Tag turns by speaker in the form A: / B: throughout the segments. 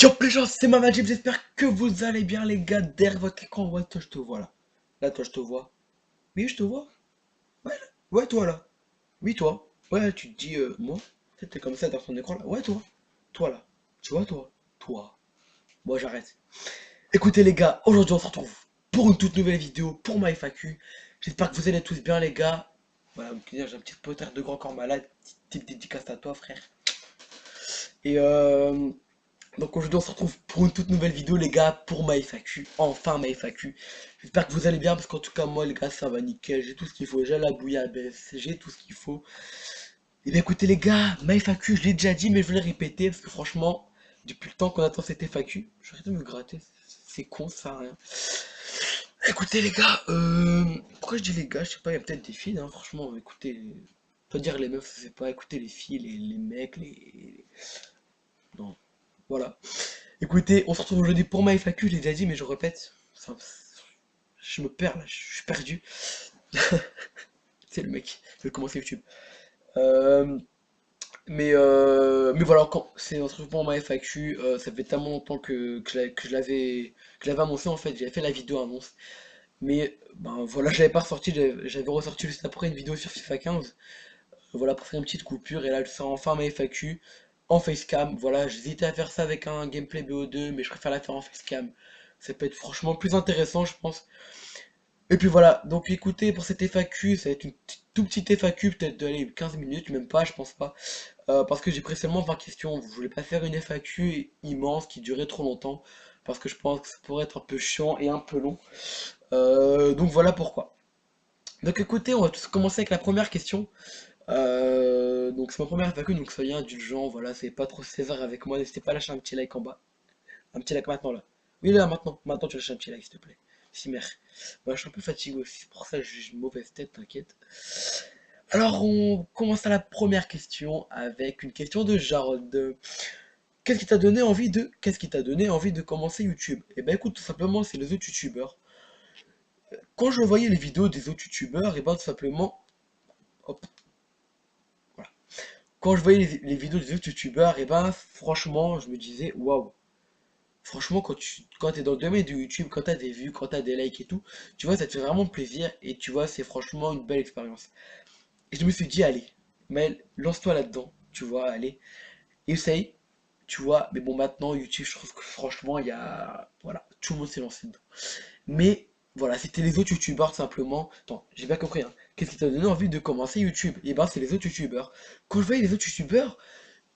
A: Yo les gens, c'est Mamadjib, j'espère que vous allez bien les gars, derrière votre écran, ouais toi je te vois là. Là toi je te vois. Oui je te vois. Ouais, ouais toi là. Oui toi. Ouais tu te dis moi. T'es comme ça dans ton écran là. Ouais toi. Toi là. Tu vois toi. Toi. Moi j'arrête. Écoutez les gars, aujourd'hui on se retrouve pour une toute nouvelle vidéo pour ma FAQ. J'espère que vous allez tous bien les gars. Voilà, j'ai un petit poteur de grand corps malade. Petite dédicace à toi frère. Et donc aujourd'hui on se retrouve pour une toute nouvelle vidéo les gars pour ma FAQ, enfin ma FAQ. J'espère que vous allez bien parce qu'en tout cas moi les gars ça va nickel, j'ai tout ce qu'il faut, j'ai la bouillabaisse, j'ai tout ce qu'il faut. Et bien écoutez les gars, ma FAQ je l'ai déjà dit mais je vais le répéter parce que franchement, depuis le temps qu'on attend cette FAQ, je vais arrêter de me gratter, c'est con ça rien. Écoutez les gars, pourquoi je dis les gars, je sais pas, il y a peut-être des filles, hein, franchement, écoutez, pas dire les meufs, ça c'est pas, écoutez les filles, les mecs, Non, voilà. Écoutez, on se retrouve aujourd'hui pour ma FAQ, je l'ai déjà dit, mais je répète. Je me perds là, je suis perdu. C'est le mec, je vais commencer YouTube. Euh, mais voilà, on se retrouve pour ma FAQ, ça fait tellement longtemps que je l'avais annoncé en fait, j'avais fait la vidéo annonce. Mais ben voilà, je l'avais pas ressorti, j'avais ressorti juste après une vidéo sur FIFA 15. Voilà, pour faire une petite coupure, et là je sors enfin ma FAQ en facecam. Voilà, j'hésitais à faire ça avec un gameplay BO2, mais je préfère la faire en facecam. Ça peut être franchement plus intéressant, je pense. Et puis voilà, donc écoutez, pour cette FAQ, ça va être une tout petite FAQ, peut-être de 15 minutes, même pas, je pense pas. Parce que j'ai pris seulement 20 questions. Je voulais pas faire une FAQ immense qui durait trop longtemps. Parce que je pense que ça pourrait être un peu chiant et un peu long. Donc voilà pourquoi. Donc écoutez, on va tous commencer avec la première question. Donc c'est ma première FAQ, donc soyez indulgents, voilà, c'est pas trop sévère avec moi, n'hésitez pas à lâcher un petit like en bas. Un petit like maintenant là. Oui là maintenant tu lâches un petit like s'il te plaît. Si mère. Moi je suis un peu fatigué aussi, c'est pour ça que j'ai une mauvaise tête, t'inquiète. Alors on commence à la première question avec une question de Jarod. Qu'est-ce qui t'a donné envie de commencer YouTube? Eh ben écoute, tout simplement c'est les autres youtubeurs. Quand je voyais les vidéos des autres youtubeurs, et ben tout simplement, hop, voilà. Quand je voyais les vidéos des autres youtubeurs, et ben franchement, je me disais waouh. Franchement, quand t'es dans le domaine de YouTube, quand t'as des vues, quand t'as des likes et tout, tu vois, ça te fait vraiment plaisir et tu vois, c'est franchement une belle expérience. Et je me suis dit, allez, Maël, lance-toi là-dedans, tu vois, allez, essaye, tu vois. Mais bon, maintenant, YouTube, je trouve que franchement, il y a. Voilà, tout le monde s'est lancé dedans. Mais voilà, c'était les autres youtubeurs tout simplement. Attends, j'ai bien compris, hein. Qu'est-ce qui t'a donné envie de commencer YouTube? Et ben, c'est les autres youtubeurs. Quand je voyais les autres youtubeurs,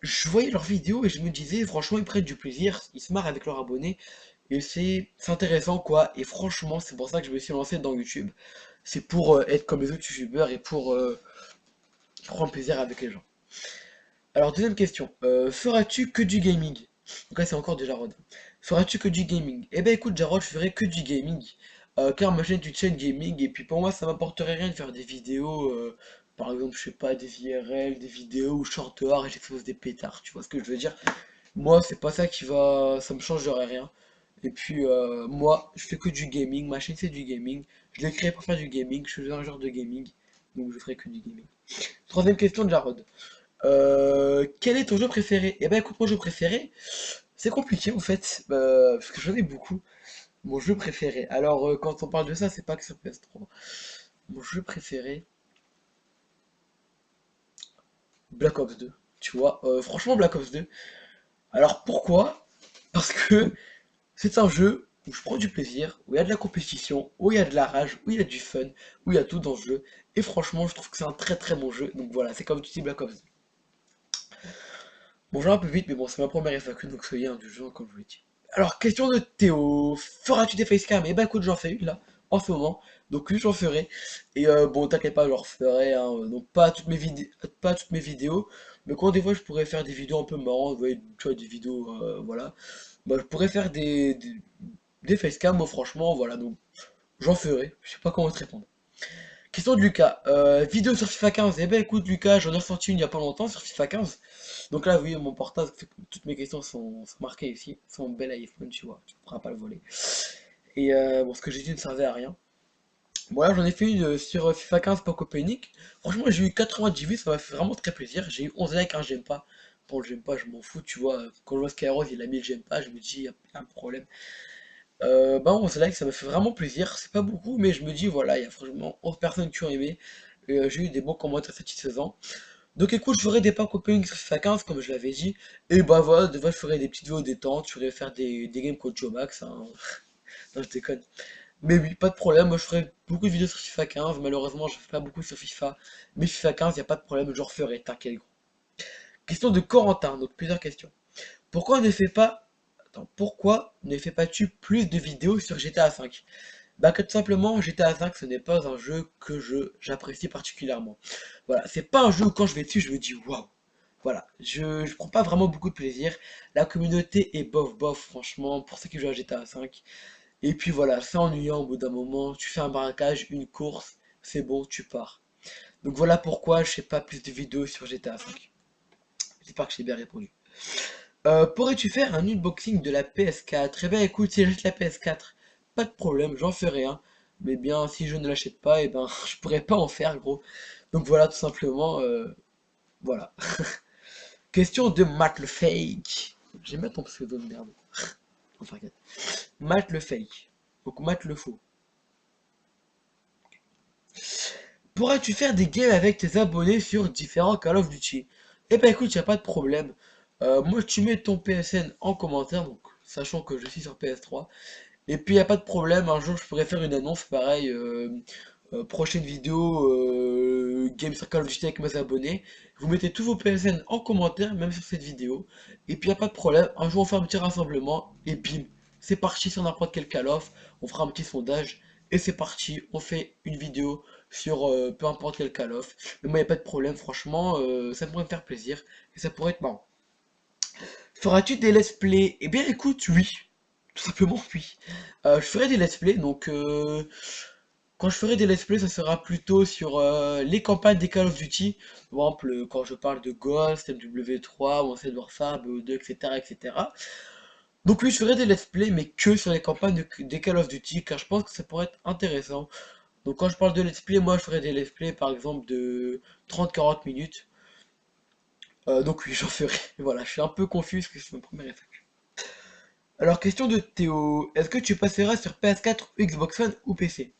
A: je voyais leurs vidéos et je me disais, franchement, ils prennent du plaisir, ils se marrent avec leurs abonnés. Et c'est intéressant, quoi. Et franchement, c'est pour ça que je me suis lancé dans YouTube. C'est pour être comme les autres youtubeurs et pour prendre plaisir avec les gens. Alors, deuxième question. Feras-tu que du gaming? Donc là, c'est encore de Jarod. Feras-tu que du gaming? Eh ben écoute, Jarod, je ferai que du gaming. Car ma chaîne est une chaîne gaming. Et puis pour moi, ça m'apporterait rien de faire des vidéos. Par exemple, je sais pas, des IRL, des vidéos où je sors dehors et j'explose des pétards. Tu vois ce que je veux dire? Moi, c'est pas ça qui va. Ça me changerait rien. Et puis, moi, je fais que du gaming. Ma chaîne, c'est du gaming. Je l'ai créé pour faire du gaming. Je suis un genre de gaming. Donc, je ferai que du gaming. Troisième question de Jarod. Quel est ton jeu préféré? Eh ben écoute, mon jeu préféré, c'est compliqué en fait, parce que j'en ai beaucoup. Mon jeu préféré. Alors quand on parle de ça, c'est pas que sur PS3. Mon jeu préféré, Black Ops 2. Tu vois, franchement Black Ops 2. Alors pourquoi? Parce que c'est un jeu où je prends du plaisir, où il y a de la compétition, où il y a de la rage, où il y a du fun, où il y a tout dans ce jeu. Et franchement, je trouve que c'est un très très bon jeu. Donc voilà, c'est comme tu dis Black Ops 2. Bon, je vais un peu vite, mais bon, c'est ma première FAQ, donc soyez indulgents comme je vous l'ai dit. Alors, question de Théo. Feras-tu des facecam? Eh ben écoute, j'en fais une là, en ce moment. Donc oui, j'en ferai. Et bon, t'inquiète pas, je leur ferai, hein, donc pas toutes mes vidéos. Mais quand des fois je pourrais faire des vidéos un peu marrantes, vous voyez, tu vois, des vidéos, voilà. Bah, je pourrais faire des facecam, moi franchement, voilà, donc j'en ferai. Je sais pas comment te répondre. Question de Lucas. Vidéo sur FIFA 15. Eh ben écoute Lucas, j'en ai ressorti une il y a pas longtemps sur FIFA 15. Donc là, vous voyez, mon portable, toutes mes questions sont marquées ici. C'est mon bel iPhone, tu vois, tu ne pourras pas le voler. Et bon, ce que j'ai dit ne servait à rien. Bon là, j'en ai fait une sur FIFA 15 Poco Panic. Franchement, j'ai eu 90 vues, ça m'a fait vraiment très plaisir. J'ai eu 11 likes, hein, j'aime pas. Pour le j'aime pas, je m'en fous, tu vois. Quand je vois Skyros, il a mis le j'aime pas, je me dis, y a un problème. Bah 11 likes, ça me fait vraiment plaisir. C'est pas beaucoup, mais je me dis, voilà, il y a franchement 11 personnes qui ont aimé. J'ai eu des bons commentaires satisfaisants. Donc écoute, je ferai des packs opening sur FIFA 15, comme je l'avais dit. Et bah voilà, de fois, je ferai des petites vidéos détente. Je ferai faire des games contre Joe Max. Hein. Non, je déconne. Mais oui, pas de problème. Moi, je ferai beaucoup de vidéos sur FIFA 15. Malheureusement, je fais pas beaucoup sur FIFA. Mais FIFA 15, y a pas de problème, je referai. T'inquiète, gros. Question de Corentin, donc plusieurs questions. Pourquoi ne fais pas... Attends, pourquoi ne fais pas-tu plus de vidéos sur GTA V? Bah que tout simplement, GTA V ce n'est pas un jeu que j'apprécie particulièrement. Voilà, c'est pas un jeu où quand je vais dessus, je me dis waouh. Voilà, je prends pas vraiment beaucoup de plaisir. La communauté est bof bof, franchement, pour ceux qui jouent à GTA V. Et puis voilà, c'est ennuyant au bout d'un moment. Tu fais un braquage, une course, c'est bon, tu pars. Donc voilà pourquoi je fais pas plus de vidéos sur GTA V. J'espère que j'ai bien répondu. Pourrais-tu faire un unboxing de la PS4? Eh bien écoute, si j'achète la PS4, pas de problème, j'en ferai un. Mais bien, si je ne l'achète pas, eh ben, je pourrais pas en faire, gros. Donc voilà, tout simplement, voilà. Question de Matt le Fake. J'ai mettre ton pseudo de merde. Enfin, regarde. Matt le Fake. Donc Matt le Faux. Pourras-tu faire des games avec tes abonnés sur différents Call of Duty? Eh ben écoute, y a pas de problème. Moi, tu mets ton PSN en commentaire, donc sachant que je suis sur PS3. Et puis, y a pas de problème, un jour, je pourrais faire une annonce pareil. Prochaine vidéo, Game sur Call of Duty avec mes abonnés. Vous mettez tous vos PSN en commentaire, même sur cette vidéo. Et puis, y a pas de problème, un jour, on fait un petit rassemblement. Et bim, c'est parti sur n'importe quel Call of. On fera un petit sondage. Et c'est parti, on fait une vidéo sur peu importe quel Call of. Mais moi, y a pas de problème, franchement, ça pourrait me faire plaisir. Et ça pourrait être marrant. Feras-tu des let's play? Eh bien écoute, oui. Tout simplement oui. Je ferai des let's play, donc quand je ferai des let's play, ça sera plutôt sur les campagnes des Call of Duty. Par exemple, quand je parle de Ghost, MW3, Modern Warfare, BO2, etc., etc. Donc oui, je ferai des let's play, mais que sur les campagnes des Call of Duty, car je pense que ça pourrait être intéressant. Donc quand je parle de let's play, moi je ferai des let's play par exemple de 30-40 minutes. Donc oui, j'en ferai. Voilà, je suis un peu confus parce que c'est mon premier réflexe. Alors, question de Théo, est-ce que tu passeras sur PS4, Xbox One ou PC?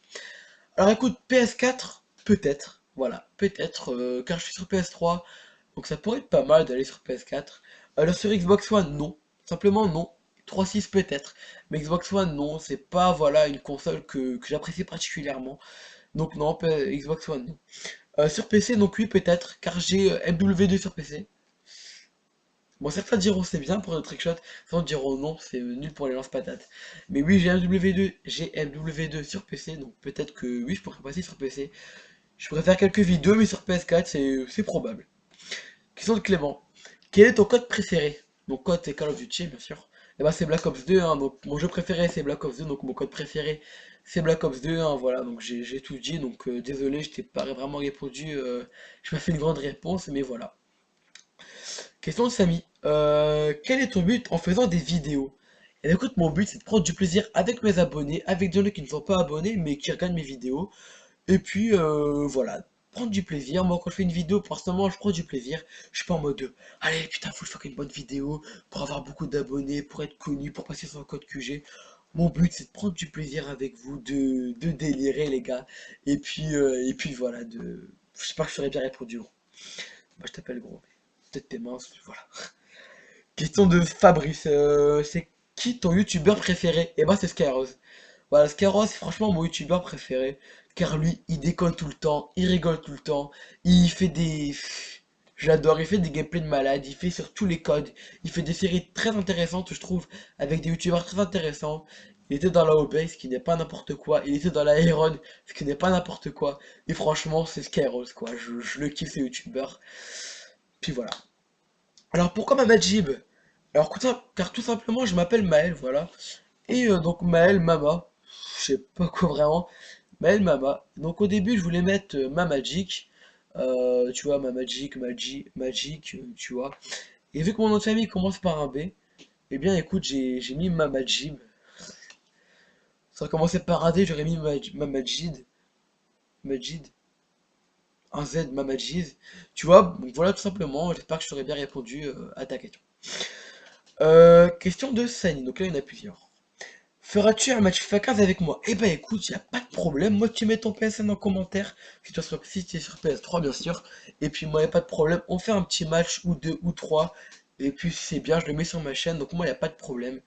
A: Alors écoute, PS4, peut-être, voilà, peut-être, car je suis sur PS3, donc ça pourrait être pas mal d'aller sur PS4. Alors sur Xbox One, non, simplement non. 3.6 peut-être, mais Xbox One, non, c'est pas, voilà, une console que j'apprécie particulièrement. Donc non, Xbox One, non. Sur PC, donc oui, peut-être, car j'ai MW2 sur PC. Bon, certains diront c'est bien pour le trickshot, certains diront non, c'est nul pour les lance-patates. Mais oui, j'ai MW2 sur PC, donc peut-être que oui, je pourrais passer sur PC. Je pourrais faire quelques vidéos, mais sur PS4, c'est probable. Question de Clément. Quel est ton code préféré? Mon code, c'est Call of Duty, bien sûr. Et bah, c'est Black Ops 2, hein, donc mon jeu préféré, c'est Black Ops 2, donc mon code préféré, c'est Black Ops 2, hein, voilà, donc j'ai tout dit, donc désolé, je t'ai pas vraiment répondu, je m'ai fait une grande réponse, mais voilà. Question de Samy. Quel est ton but en faisant des vidéos? Et écoute, mon but c'est de prendre du plaisir avec mes abonnés, avec des gens qui ne sont pas abonnés mais qui regardent mes vidéos. Et puis voilà, prendre du plaisir. Moi quand je fais une vidéo, pour ce moment je prends du plaisir. Je suis pas en mode allez putain faut que je fasse une bonne vidéo pour avoir beaucoup d'abonnés, pour être connu, pour passer sur le code QG. Mon but c'est de prendre du plaisir avec vous, de délirer les gars. Et puis voilà, j'espère que je serai bien répondu gros. Moi je t'appelle gros. Peut-être t'es mince, voilà. Question de Fabrice, c'est qui ton youtubeur préféré? Eh ben c'est Skyros. Voilà, Skyros c'est franchement mon youtubeur préféré. Car lui, il déconne tout le temps, il rigole tout le temps, il fait des... J'adore, il fait des gameplays de malade, il fait sur tous les codes, il fait des séries très intéressantes je trouve, avec des youtubeurs très intéressants. Il était dans la OBase, ce qui n'est pas n'importe quoi, il était dans la Iron, ce qui n'est pas n'importe quoi. Et franchement, c'est Skyros quoi, je le kiffe ce youtubeur. Puis voilà. Alors pourquoi Mamajib? Alors car tout simplement je m'appelle Maël, voilà. Et donc Maël Mama, je sais pas quoi vraiment, Maël Mama. Donc au début je voulais mettre Mamagic, tu vois, Magic, tu vois. Et vu que mon nom de famille commence par un B, eh bien écoute, j'ai mis Mamajib. Ça commençait par un D, j'aurais mis Mamajid, Majid. un Z Mamajiz. Tu vois, donc voilà tout simplement, j'espère que je t'aurais bien répondu à ta question. Question de Sani, donc là il y en a plusieurs. Feras-tu un match FIFA 15 avec moi? Eh ben écoute, y a pas de problème, moi tu mets ton PSN en commentaire, si tu es sur PS3 bien sûr, et puis moi y a pas de problème, on fait un petit match ou deux ou trois, et puis si c'est bien, je le mets sur ma chaîne, donc moi y a pas de problème.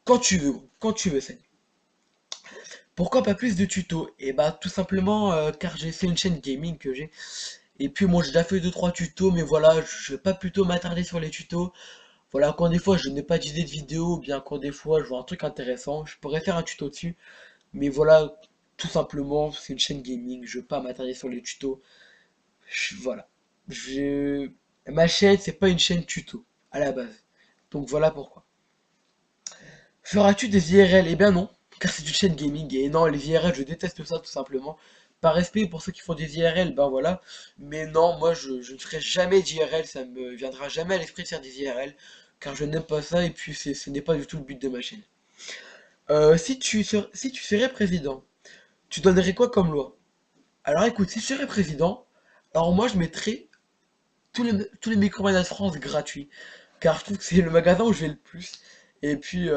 A: Quand tu veux, gros, quand tu veux, Sani. Pourquoi pas plus de tutos? Et bah tout simplement car c'est une chaîne gaming que j'ai. Et puis moi j'ai déjà fait deux trois tutos, mais voilà, je vais pas plutôt m'attarder sur les tutos. Voilà, quand des fois je n'ai pas d'idée de vidéo, ou bien quand des fois je vois un truc intéressant, je pourrais faire un tuto dessus. Mais voilà, tout simplement, c'est une chaîne gaming, je veux pas m'attarder sur les tutos. Voilà. Je... Ma chaîne, c'est pas une chaîne tuto, à la base. Donc voilà pourquoi. Feras-tu des IRL? Eh bien non, car c'est une chaîne gaming et non, les IRL, je déteste ça tout simplement. Par respect pour ceux qui font des IRL, ben voilà. Mais non, moi je ne ferai jamais d'IRL, ça me viendra jamais à l'esprit de faire des IRL, car je n'aime pas ça et puis ce n'est pas du tout le but de ma chaîne. Si tu serais président, tu donnerais quoi comme loi? Alors écoute, si je serais président, alors moi je mettrais tous les Micromania de France gratuits. Car je trouve que c'est le magasin où je vais le plus. Et puis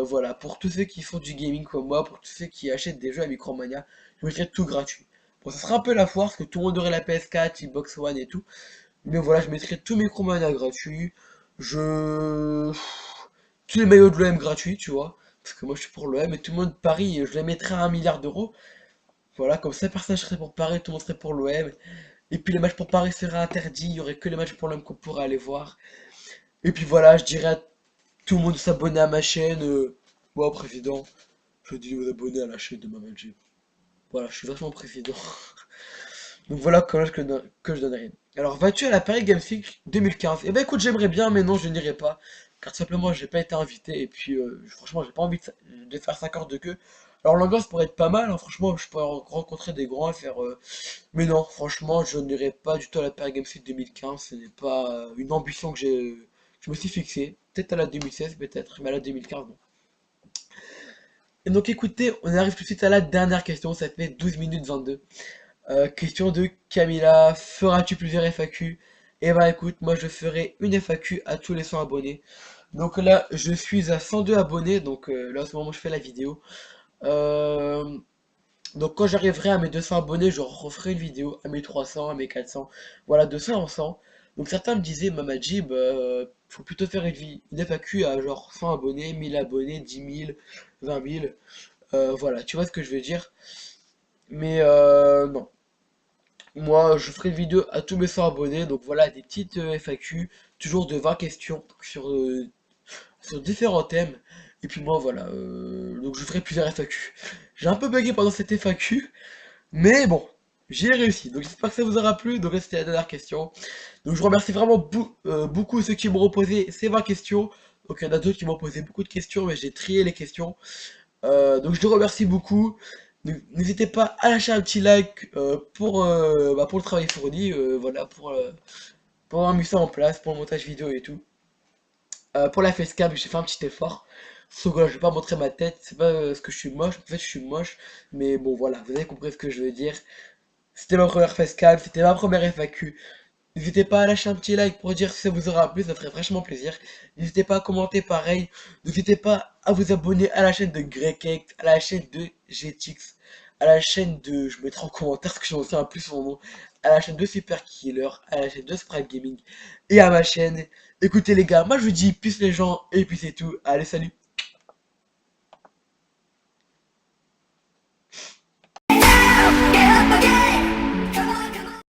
A: voilà, pour tous ceux qui font du gaming comme moi, pour tous ceux qui achètent des jeux à Micromania, je mettrais tout gratuit. Bon, ça sera un peu la foire, parce que tout le monde aurait la PS4, Xbox One et tout. Mais voilà, je mettrais tous Micromania gratuits. Je... Tous les maillots de l'OM gratuits, tu vois. Parce que moi je suis pour l'OM et tout le monde Paris, je les mettrais à 1 milliard d'euros. Voilà, comme ça personne serait pour Paris, tout le monde serait pour l'OM. Et puis les matchs pour Paris seraient interdits, il y aurait que les matchs pour l'OM qu'on pourrait aller voir. Et puis voilà, je dirais à tout le monde de s'abonner à ma chaîne. Moi, président, je dis de vous abonner à la chaîne de Mamaji. Voilà, je suis vachement président. Donc voilà comment que je donnerai. Alors, vas-tu à la Paris Games Week 2015? Eh ben écoute, j'aimerais bien, mais non, je n'irai pas. Car tout simplement, j'ai pas été invité. Et puis, franchement, j'ai pas envie de faire 5 heures de queue. Alors, l'ambiance pourrait être pas mal, hein, franchement, je pourrais rencontrer des grands et faire. Mais non, franchement, je n'irai pas du tout à la Paris Games Week 2015. Ce n'est pas une ambition que je me suis fixée. Peut-être à la 2016, peut-être, mais à la 2015, non. Et donc, écoutez, on arrive tout de suite à la dernière question. Ça fait 12 minutes 22. Question de Camilla, feras-tu plusieurs FAQ? Eh ben écoute, moi je ferai une FAQ à tous les 100 abonnés. Donc là, je suis à 102 abonnés, donc là en ce moment je fais la vidéo. Euh, donc quand j'arriverai à mes 200 abonnés, je referai une vidéo à mes 300, à mes 400, voilà, de 100 en 100. Donc certains me disaient, Mamadjib, faut plutôt faire une FAQ à genre 100 abonnés, 1000 abonnés, 10 000, 20 000. Voilà, tu vois ce que je veux dire. Mais non. Moi, je ferai une vidéo à tous mes 100 abonnés, donc voilà, des petites FAQ, toujours de 20 questions sur différents thèmes. Et puis moi, voilà, donc je ferai plusieurs FAQ. J'ai un peu bugué pendant cette FAQ, mais bon, j'ai réussi. Donc j'espère que ça vous aura plu. Donc là, c'était la dernière question. Donc je remercie vraiment beaucoup ceux qui m'ont reposé ces 20 questions. Donc il y en a d'autres qui m'ont posé beaucoup de questions, mais j'ai trié les questions. Donc je te remercie beaucoup. N'hésitez pas à lâcher un petit like pour le travail fourni, voilà, pour avoir mis ça en place, pour le montage vidéo et tout. Pour la facecam, j'ai fait un petit effort. Sauf que là, je vais pas montrer ma tête, c'est pas ce que je suis moche, en fait je suis moche, mais bon voilà, vous avez compris ce que je veux dire. C'était ma première facecam, c'était ma première FAQ. N'hésitez pas à lâcher un petit like pour dire si ça vous aura plu, ça ferait franchement plaisir. N'hésitez pas à commenter pareil. N'hésitez pas à vous abonner à la chaîne de Greycake, à la chaîne de GTX, à la chaîne de... Je mettrai en commentaire ce que je me souviens plus son nom. À la chaîne de Super Killer, à la chaîne de Sprite Gaming et à ma chaîne. Écoutez les gars, moi je vous dis peace les gens et puis c'est tout. Allez salut.